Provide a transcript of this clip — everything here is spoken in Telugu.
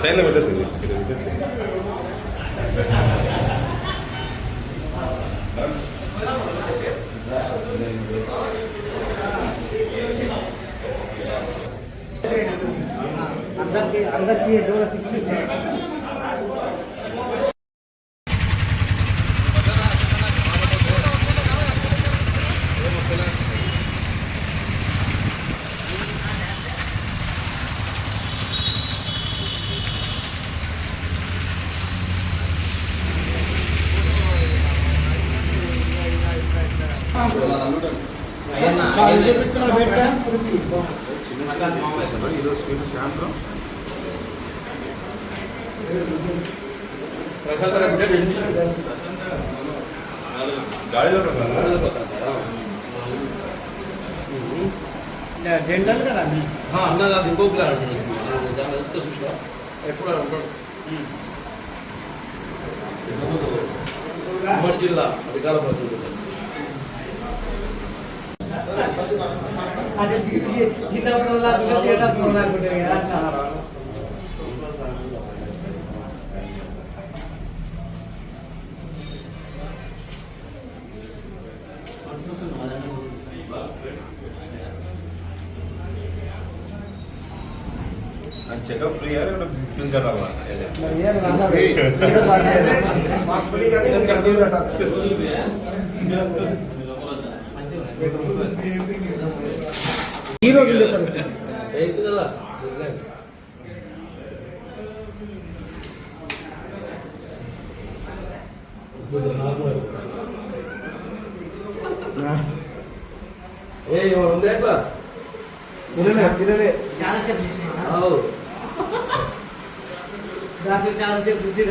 సైన్లో పెట్టేసింది. అందరికీ డోలా 6 ఈరోజు స్వీట్ సాయంత్రం గాడిలో జనరల్ కదా అన్నది అది ఇంకో ప్లాన్ చూసా ఎప్పుడు ఉమ్మడి జిల్లా అధికార ప్రతినిధులు అంటే చిన్నప్పుడు చెకప్ ఫ్రీ అని ఫీజు కట్టాలా? ఈ రోజు ఉండే పరిస్థితి కదా ఉంది ఎట్లా తినలే చాలాసేపు దాంట్లో చాలాసేపు చూసి